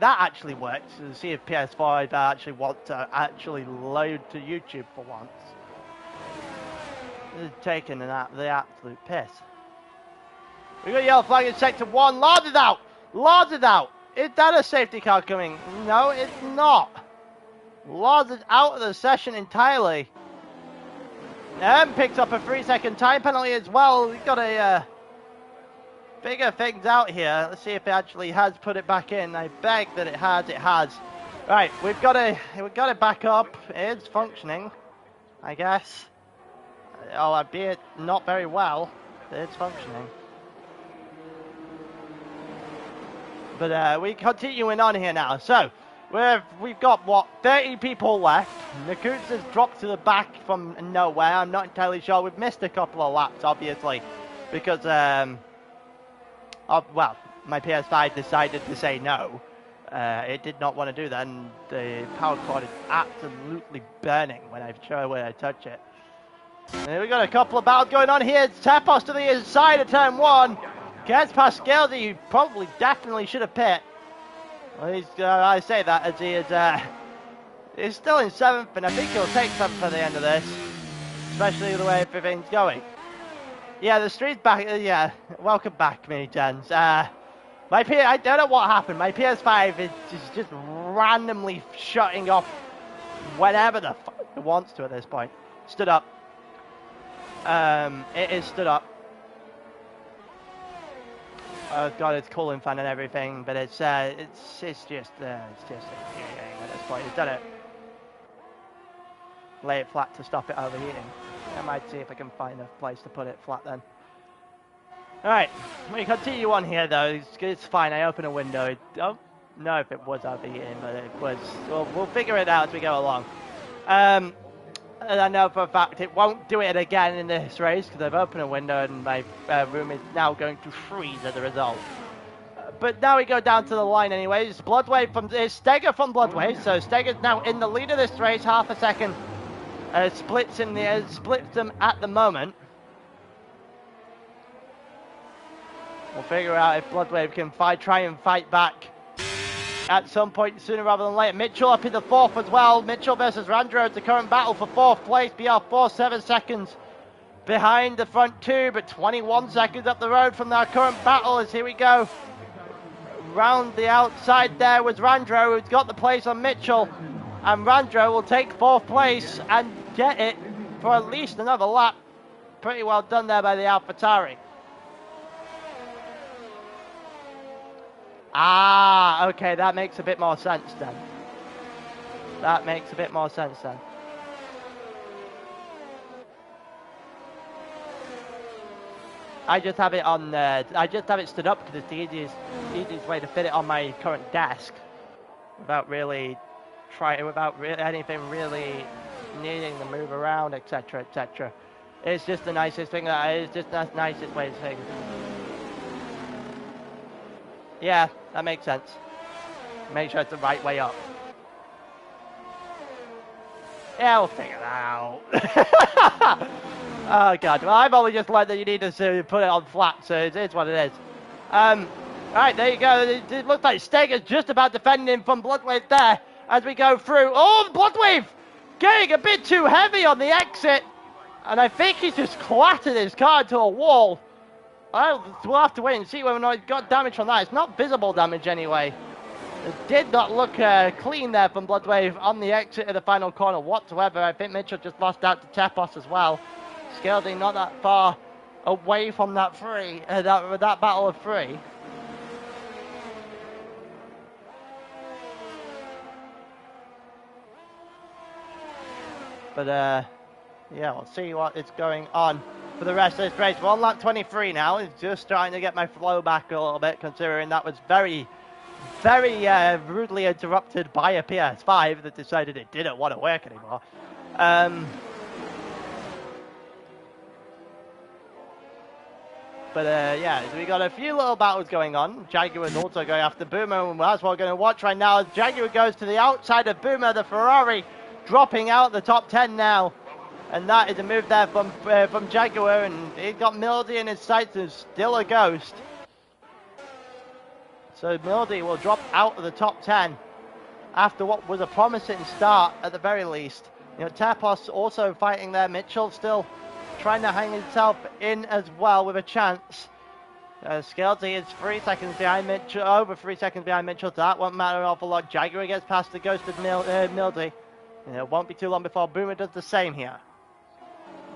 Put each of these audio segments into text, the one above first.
that actually works. To see if PS5 actually want to actually load to YouTube for once. This is taking the absolute piss. We got yellow flag in sector 1. Lars is out. Lars is out. Is that a safety car coming? No, it's not. Lars is out of the session entirely. And picks up a 3-second time penalty as well. We've got a bigger things out here. Let's see if it actually has put it back in. I beg that it has. It has. Right, we've got it back up. It's functioning, I guess. Albeit not very well. It's functioning. But we're continuing on here now. So we've got what, 30 people left. Nakut's has dropped to the back from nowhere. I'm not entirely sure. We've missed a couple of laps, obviously, because well, my PS5 decided to say no. It did not want to do that, and the power cord is absolutely burning when I touch it. And we've got a couple of battles going on here. It's Tepos to the inside of turn 1. Gets past Scalesy, who probably definitely should have pit. Well, I say that as he is he's still in 7th, and I think he'll take 7th at the end of this, especially the way everything's going. Yeah, the street's back. Yeah, welcome back, mini gens. I don't know what happened. My PS5 is just randomly shutting off whenever the fuck it wants to at this point. Stood up. It is stood up. Oh god, it's cooling fan and everything, but it's just infuriating at this point. It's done it. Lay it flat to stop it overheating. I might see if I can find a place to put it flat then. Alright, we continue on here though. It's fine. I open a window. I don't know if it was overheating, but it was. We'll figure it out as we go along. And I know for a fact it won't do it again in this race because I've opened a window and my room is now going to freeze as a result. But now we go down to the line anyways. Bloodwave from Steger from Bloodwave. So Steger's now in the lead of this race, half a second. Splits them at the moment. We'll figure out if Bloodwave can try and fight back at some point sooner rather than later. Mitchell up in the 4th as well. Mitchell versus Randro is the current battle for 4th place. BR4 7 seconds behind the front 2, but 21 seconds up the road from our current battle as here we go. Round the outside there was Randro, who's got the place on Mitchell. And Randro will take 4th place and get it for at least another lap. Pretty well done there by the AlphaTauri. Ah, okay, that makes a bit more sense then. That makes a bit more sense then. I just have it on. I just have it stood up because it's the easiest way to fit it on my current desk, without anything really needing to move around, etc., etc. It's just the nicest thing. It's just the nicest way to say it. Yeah, that makes sense. Make sure it's the right way up. Yeah, we'll figure that out. Oh god, well I've only just learned that you need to put it on flat, so it is what it is. Alright, there you go. It looks like Steger's just about defending from Bloodwave there as we go through. Oh, Bloodwave getting a bit too heavy on the exit, and I think he's just clattered his car into a wall. We'll have to wait and see whether or not he's got damage from that. It's not visible damage anyway. It did not look clean there from Bloodwave on the exit of the final corner whatsoever. I think Mitchell just lost out to Tepos as well. Scalding not that far away from that that battle of 3. But yeah, we'll see what is going on for the rest of this race. We're on lap 23 now. It's just trying to get my flow back a little bit, considering that was very rudely interrupted by a PS5 that decided it didn't want to work anymore. But yeah, we got a few little battles going on. Jaguar's also going after Boomer, and that's what we're going to watch right now as Jaguar goes to the outside of Boomer, the Ferrari dropping out the top 10 now. And that is a move there from Jaguar, and he got Mildy in his sights and still a ghost. So Mildy will drop out of the top 10 after what was a promising start at the very least. You know, Tapos also fighting there. Mitchell still trying to hang himself in as well with a chance. Skelty is 3 seconds behind Mitchell, over 3 seconds behind Mitchell. That won't matter an awful lot. Jaguar gets past the ghosted Mildy. It won't be too long before Boomer does the same here.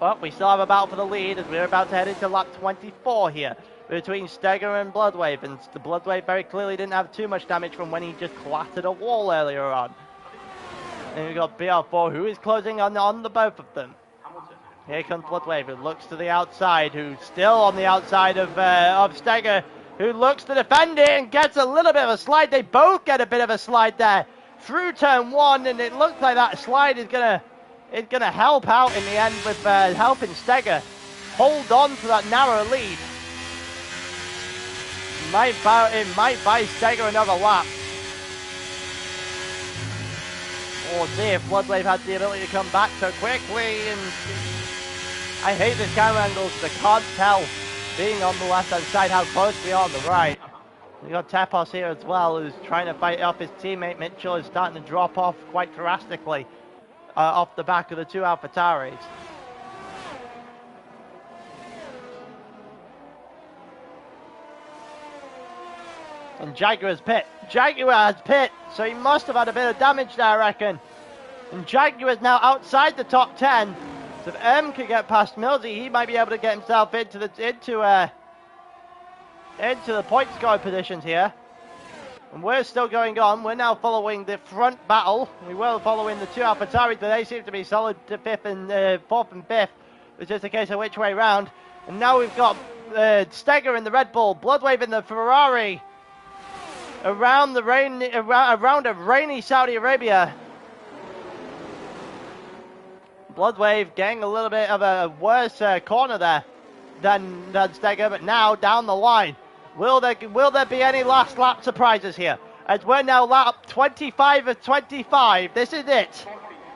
But we still have a battle for the lead as we're about to head into lap 24 here between Steger and Bloodwave. And the Bloodwave very clearly didn't have too much damage from when he just clattered a wall earlier on. And we've got BR4 who is closing on the both of them. Here comes Bloodwave, who looks to the outside, who's still on the outside of Steger, who looks to defend it and gets a little bit of a slide. They both get a bit of a slide there through turn 1, and it looks like that slide is gonna help out in the end with helping Steger hold on to that narrow lead. It might buy Steger another lap. We'll see if Bloodwave had the ability to come back so quickly. And I hate this camera angle because I can't tell, being on the left-hand side, how close we are on the right. We've got Tapos here as well, who's trying to fight off his teammate. Mitchell is starting to drop off quite drastically off the back of the two AlphaTauris. And Jaguar's pit. Jaguar has pit, so he must have had a bit of damage there, I reckon. And Jaguar is now outside the top 10. So if M can get past Mildy, he might be able to get himself into the point scoring positions here. And we're still going on. We're now following the front battle. We were following the two AlphaTauris, but they seem to be solid to fourth and fifth. It's just a case of which way round. And now we've got Steger in the Red Bull, Bloodwave in the Ferrari. Around a rainy Saudi Arabia. Bloodwave getting a little bit of a worse corner there than Steger, but now down the line. Will there be any last lap surprises here? As we're now lap 25 of 25. This is it.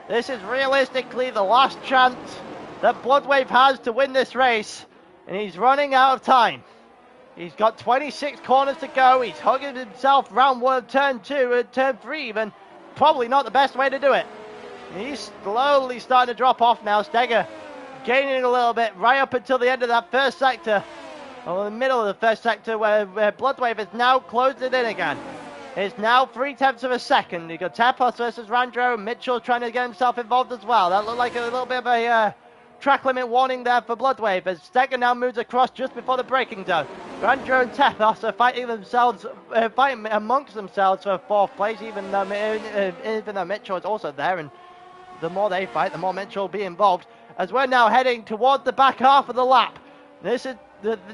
This is realistically the last chance that Bloodwave has to win this race, and he's running out of time. He's got 26 corners to go. He's hugging himself round turn 2 and turn 3 even. Probably not the best way to do it. He's slowly starting to drop off now. Steger gaining a little bit right up until the end of that first sector. Or the middle of the first sector where Bloodwave has now closed it in again. It's now 0.3 of a second. You've got Tapos versus Randro. Mitchell trying to get himself involved as well. That looked like a little bit of a track limit warning there for Bloodwave as Steger now moves across just before the braking zone. Randro and Tapos are fighting amongst themselves for fourth place, even though Mitchell is also there. And the more they fight, the more Mitchell will be involved. As we're now heading towards the back half of the lap. This is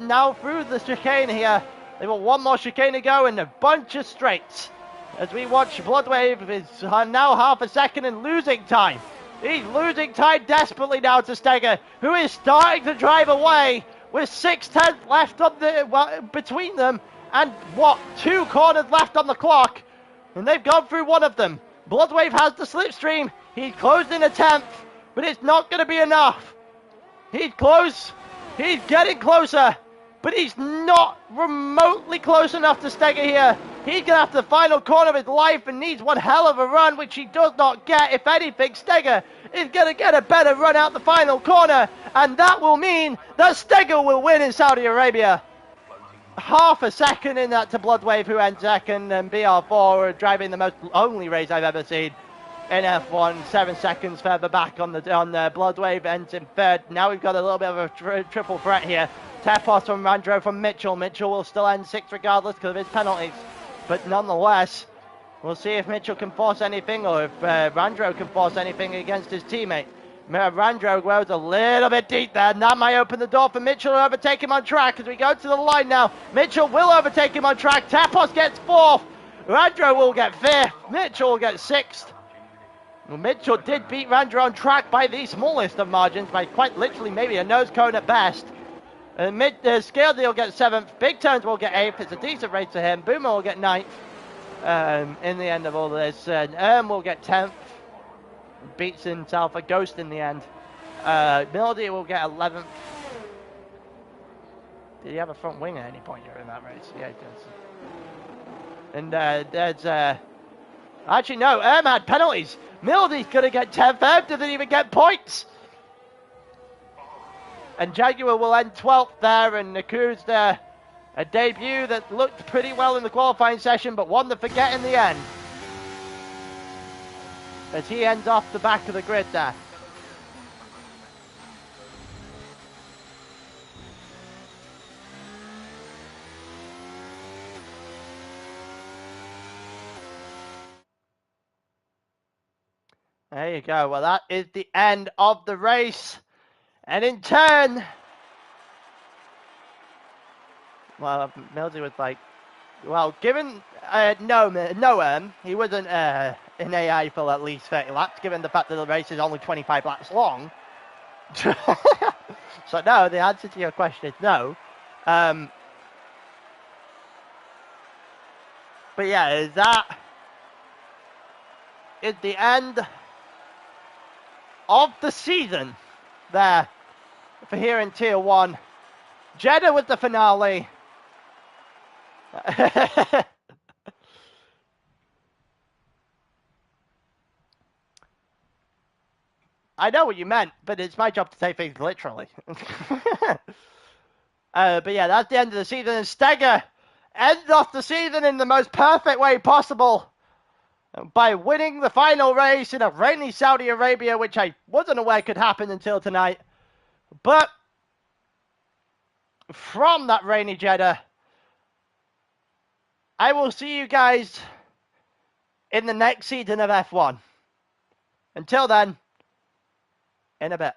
now through the chicane here. They've got one more chicane to go and a bunch of straights. As we watch Bloodwave is now half a second and losing time. He's losing time desperately now to Steger, who is starting to drive away with 6/10 left on between them and 2 corners left on the clock. And they've gone through one of them. Bloodwave has the slipstream. He's closed in a 10th, but it's not going to be enough. He's close. He's getting closer, but he's not remotely close enough to Steger here. He's going to have the final corner of his life and needs one hell of a run, which he does not get. If anything, Steger is going to get a better run out the final corner, and that will mean that Steger will win in Saudi Arabia. Half a second in that to Bloodwave, who ends second, and BR4 driving the most lonely race I've ever seen in F1. 7 seconds further back on the Bloodwave ends in third. Now we've got a little bit of a triple threat here. Tapos from Randro from Mitchell. Mitchell will still end 6th regardless because of his penalties. But nonetheless, we'll see if Mitchell can force anything or if Randro can force anything against his teammate. Randro goes a little bit deep there, and that might open the door for Mitchell to overtake him on track as we go to the line now. Mitchell will overtake him on track. Tapos gets 4th. Randro will get 5th. Mitchell will get 6th. Well, Mitchell did beat Randro on track by the smallest of margins, by quite literally maybe a nose cone at best. Scaled will get 7th. Big Turns will get 8th. It's a decent race for him. Boomer will get 9th in the end of all this. And will get 10th. Beats himself a ghost in the end. Mildy will get 11th. Did he have a front wing at any point during that race? Yeah, he does. And there's... actually, no, had penalties. Mildy's going to get 10th. Erm doesn't even get points. And Jaguar will end 12th there, and Naku's there. A debut that looked pretty well in the qualifying session, but one to forget in the end. As he ends off the back of the grid there. There you go. Well, that is the end of the race. And in turn, well, Mildy was like, well, given no, he wasn't in AI for at least 30 laps, given the fact that the race is only 25 laps long. So no, the answer to your question is no. But yeah, that is the end of the season there for here in Tier 1. Jeddah was the finale. I know what you meant, but it's my job to take things literally. But yeah, that's the end of the season. And Steger ends off the season in the most perfect way possible by winning the final race in a rainy Saudi Arabia, which I wasn't aware could happen until tonight. But from that rainy Jeddah, I will see you guys in the next season of F1. Until then, in a bit.